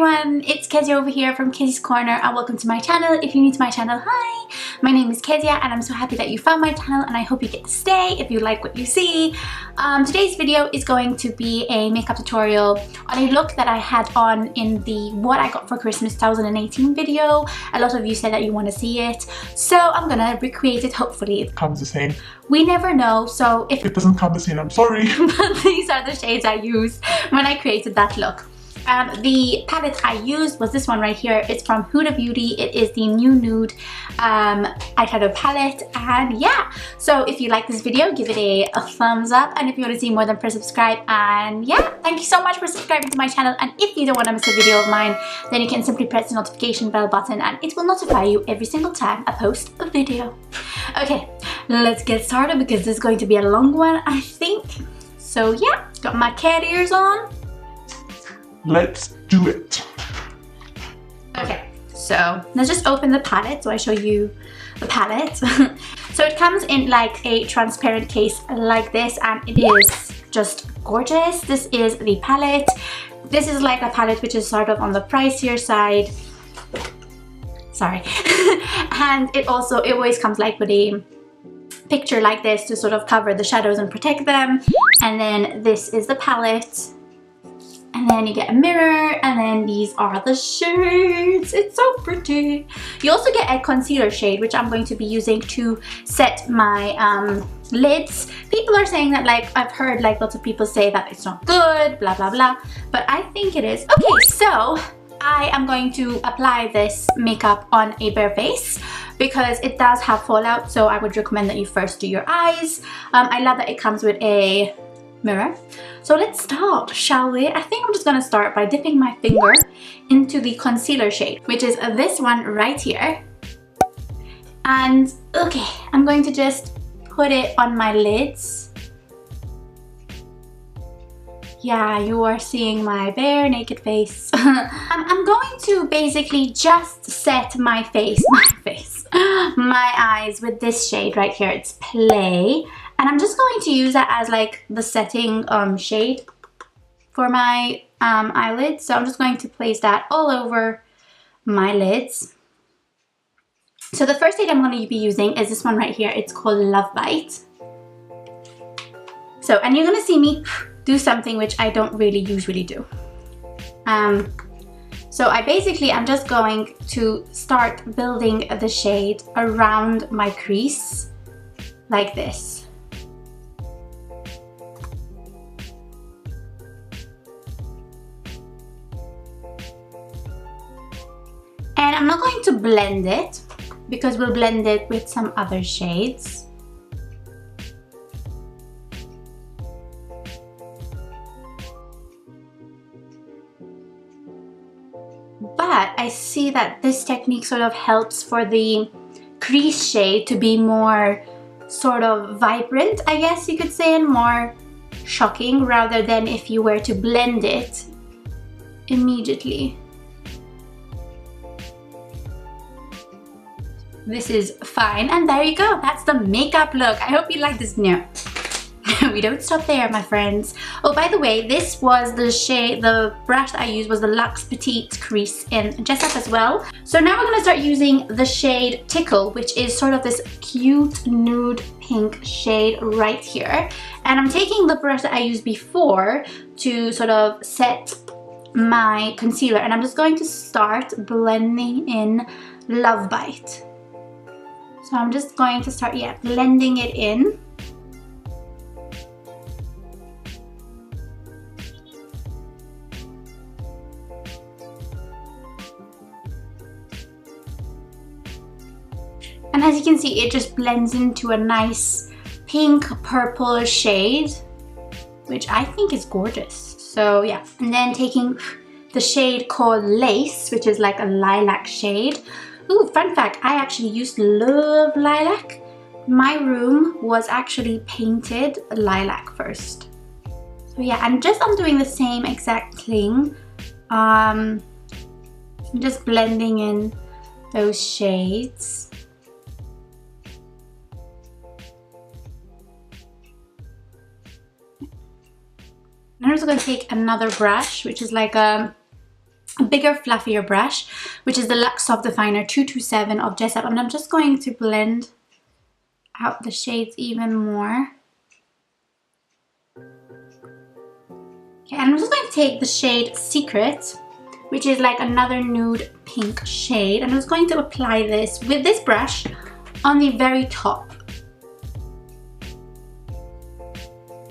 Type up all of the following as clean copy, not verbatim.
everyone, it's Kezia over here from Kezziescorner and welcome to my channel. If you're new to my channel, hi! My name is Kezia and I'm so happy that you found my channel and I hope you get to stay if you like what you see. Today's video is going to be a makeup tutorial on a look that I had on in the What I Got for Christmas 2018 video. A lot of you said that you want to see it, so I'm gonna recreate it. Hopefully it comes the same. We never know, so if it doesn't come the same, I'm sorry. But these are the shades I used when I created that look. The palette I used was this one right here. It's from Huda Beauty. It is the new nude eyeshadow palette, and yeah, so if you like this video, give it a thumbs up, and if you want to see more, then press subscribe. And yeah, thank you so much for subscribing to my channel, and if you don't want to miss a video of mine, then you can simply press the notification bell button and it will notify you every single time I post a video. Okay, let's get started because this is going to be a long one, I think. So yeah, got my cat ears on. Let's do it. Okay, so let's just open the palette so I show you the palette. So it comes in like a transparent case like this, and it is just gorgeous. This is the palette. This is like a palette which is sort of on the pricier side. Sorry. And it always comes like with a picture like this to sort of cover the shadows and protect them. And then this is the palette. And then you get a mirror, and then these are the shades. It's so pretty. You also get a concealer shade, which I'm going to be using to set my lids. People are saying that, like, I've heard like lots of people say that it's not good, blah blah blah, but I think it is. Okay, so I am going to apply this makeup on a bare face because it does have fallout, so I would recommend that you first do your eyes. I love that it comes with a mirror. So let's start, shall we? I think I'm just gonna start by dipping my finger into the concealer shade, which is this one right here. And okay, I'm going to just put it on my lids. Yeah, you are seeing my bare naked face. I'm going to basically just set my eyes with this shade right here. It's Play. And I'm just going to use that as like the setting shade for my eyelids. So I'm just going to place that all over my lids. So the first shade I'm going to be using is this one right here. It's called Love Bite. So, and you're going to see me do something which I don't really usually do. So I'm just going to start building the shade around my crease like this. And I'm not going to blend it because we'll blend it with some other shades. But I see that this technique sort of helps for the crease shade to be more sort of vibrant, I guess you could say, and more shocking rather than if you were to blend it immediately. This is fine, and there you go. That's the makeup look. I hope you like this. No, we don't stop there, my friends. Oh, by the way, this was the shade, the brush that I used was the Luxe Petite Crease in Jessup as well. So now we're gonna start using the shade Tickle, which is sort of this cute nude pink shade right here. And I'm taking the brush that I used before to sort of set my concealer, and I'm just going to start blending in Love Bite. So I'm just going to start, blending it in. And as you can see, it just blends into a nice pink purple shade, which I think is gorgeous. So yeah, and then taking the shade called Lace, which is like a lilac shade. Ooh, fun fact, I actually used to love lilac. My room was actually painted lilac first. So yeah, I'm doing the same exact thing. I'm just blending in those shades. I'm just going to take another brush, which is like a a bigger, fluffier brush, which is the Luxe Soft Definer 227 of Jessup, and I'm just going to blend out the shades even more. Okay, and I'm just going to take the shade Secret, which is like another nude pink shade, and I'm just going to apply this with this brush on the very top.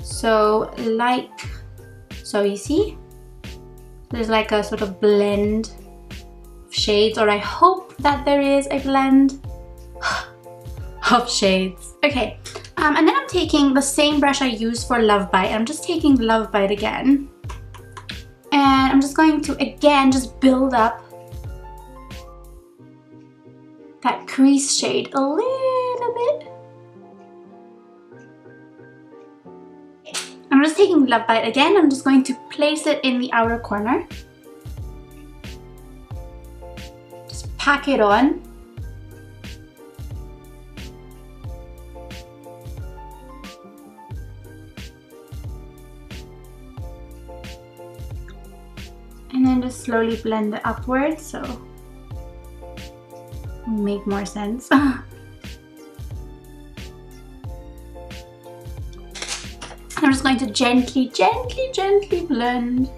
So like so, you see there's like a sort of blend of shades, or I hope that there is a blend of shades. Okay, and then I'm taking the same brush I used for Love Bite. I'm just taking Love Bite again, and I'm just going to again just build up that crease shade a little bit. I'm just taking Love Bite again. I'm just going to place it in the outer corner. Just pack it on. And then just slowly blend it upwards, so it'll make more sense. I'm just going to gently, gently, gently blend.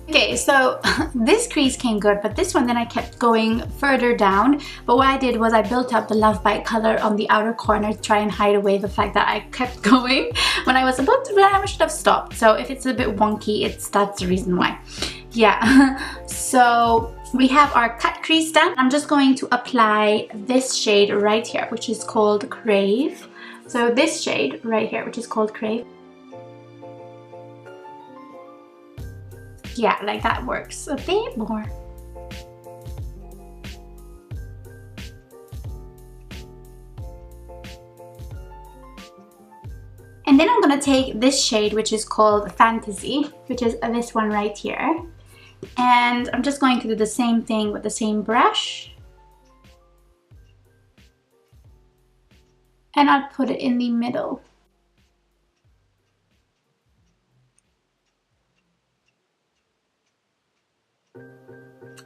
Okay, so this crease came good, but this one then I kept going further down. But what I did was I built up the Love Bite color on the outer corner to try and hide away the fact that I kept going when I was about to run. I should have stopped. So if it's a bit wonky, that's the reason why. Yeah, so we have our cut crease done. I'm just going to apply this shade right here, which is called Crave. So this shade right here, which is called Crave. Yeah, like that works a bit more. And then I'm gonna take this shade, which is called Fantasy, which is this one right here. And I'm just going to do the same thing with the same brush. And I'll put it in the middle.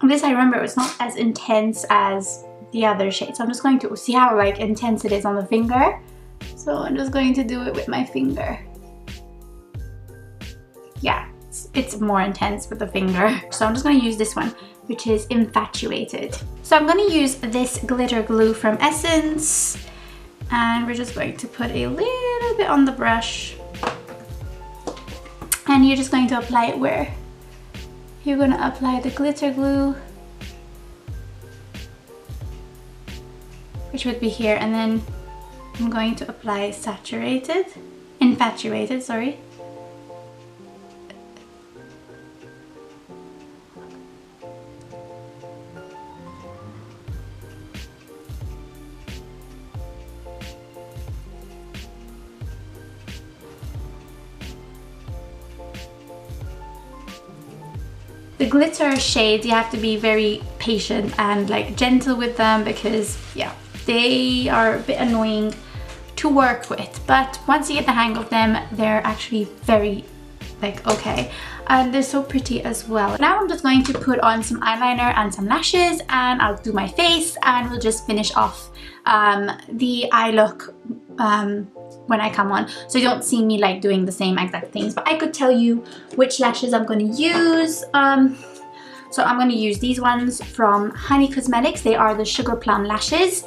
This, I remember, it was not as intense as the other shade. So I'm just going to see how like intense it is on the finger. So I'm just going to do it with my finger. Yeah, it's more intense with the finger. So I'm just going to use this one, which is Infatuated. So I'm going to use this glitter glue from Essence. And we're just going to put a little bit on the brush. And you're just going to apply it where you're going to apply the glitter glue, which would be here, and then I'm going to apply Infatuated, sorry. The glitter shades, you have to be very patient and like gentle with them because yeah, they are a bit annoying to work with, but once you get the hang of them, they're actually very like okay, and they're so pretty as well. Now I'm just going to put on some eyeliner and some lashes, and I'll do my face, and we'll just finish off the eye look when I come on, so you don't see me like doing the same exact things, but I could tell you which lashes I'm going to use. So I'm going to use these ones from Honey Cosmetics. They are the Sugar Plum lashes.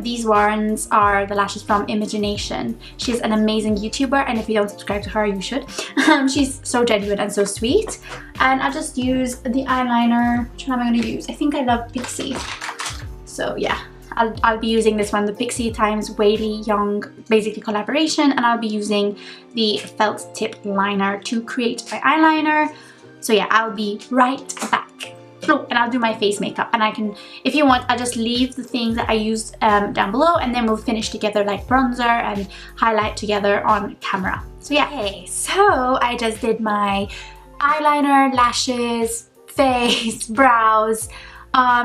These ones are the lashes from Imagination. She's an amazing YouTuber, and if you don't subscribe to her, you should. She's so genuine and so sweet. And I'll just use the eyeliner. Which one am I going to use? I think I love Pixi. So yeah, I'll be using this one, the Pixi times Weylie Young, basically collaboration, and I'll be using the felt tip liner to create my eyeliner. So yeah, I'll be right back. Oh, and I'll do my face makeup, and I can, if you want, I'll just leave the things that I used down below, and then we'll finish together like bronzer and highlight together on camera. So yeah, okay, so I just did my eyeliner, lashes, face, brows.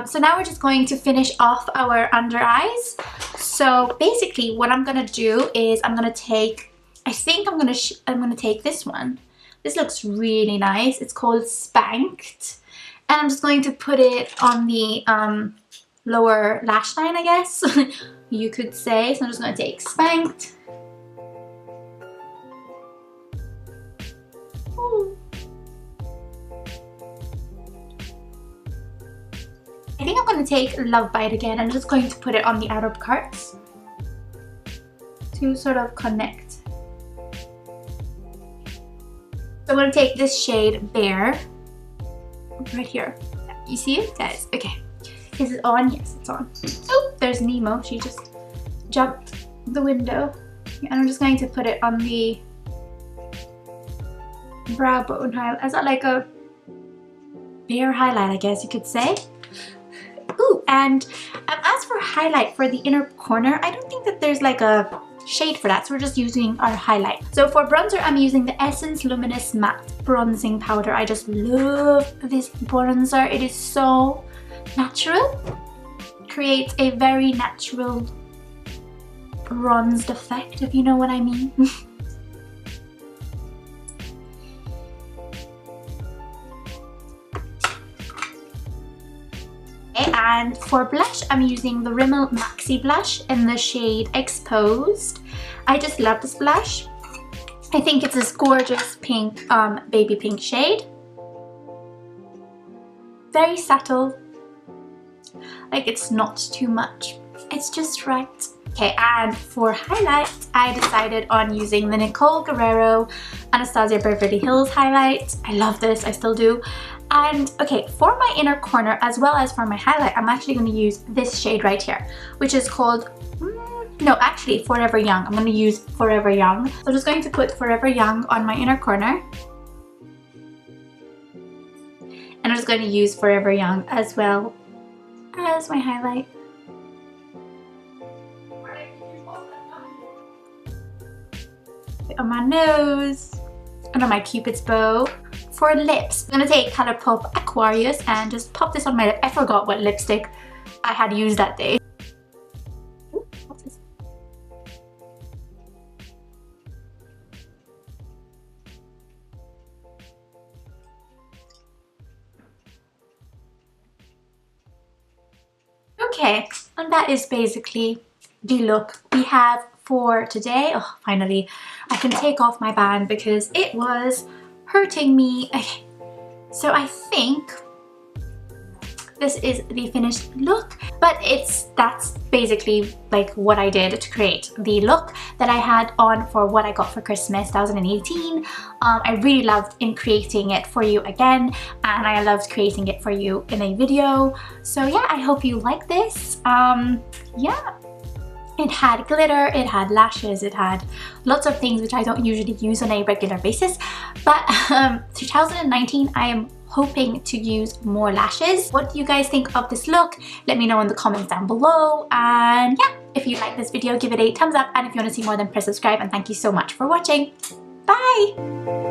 So now we're just going to finish off our under eyes. So basically what I'm gonna do is I'm gonna take, I think I'm gonna take this one. This looks really nice. It's called Spanked. And I'm just going to put it on the lower lash line, I guess you could say. So I'm just gonna take Spanked. Ooh. I think I'm going to take Love Bite again. I'm just going to put it on the outer parts to sort of connect. So I'm going to take this shade Bare right here. You see it, guys? Okay. Is it on? Yes, it's on. Oh, there's Nemo. She just jumped the window. And I'm just going to put it on the brow bone highlight. Is that like a bare highlight, I guess you could say? Ooh, and as for highlight for the inner corner, I don't think that there's like a shade for that, so we're just using our highlight. So for bronzer, I'm using the Essence Luminous Matte Bronzing Powder. I just love this bronzer. It is so natural. Creates a very natural bronzed effect, if you know what I mean. And for blush, I'm using the Rimmel Maxi Blush in the shade Exposed. I just love this blush. I think it's this gorgeous pink, baby pink shade. Very subtle. Like, it's not too much. It's just right. Okay, and for highlight, I decided on using the Nicole Guerriero Anastasia Beverly Hills highlight. I love this, I still do. And okay, for my inner corner as well as for my highlight, I'm actually going to use this shade right here, which is called, no, actually Forever Young. I'm going to use Forever Young. So I'm just going to put Forever Young on my inner corner. And I'm just going to use Forever Young as well as my highlight. On my nose and on my Cupid's bow. For lips, I'm gonna take Colourpop Aquarius and just pop this on my lip. I forgot what lipstick I had used that day. Ooh, what's this? Okay, and that is basically the look we have for today. Oh, finally, I can take off my band because it was hurting me. Okay, so I think this is the finished look, but that's basically like what I did to create the look that I had on for what I got for Christmas 2018. I really loved in creating it for you again, and I loved creating it for you in a video. So yeah, I hope you like this. Yeah. It had glitter, it had lashes, it had lots of things which I don't usually use on a regular basis. But 2019, I am hoping to use more lashes. What do you guys think of this look? Let me know in the comments down below. And yeah, if you like this video, give it a thumbs up. And if you want to see more, then press subscribe. And thank you so much for watching. Bye!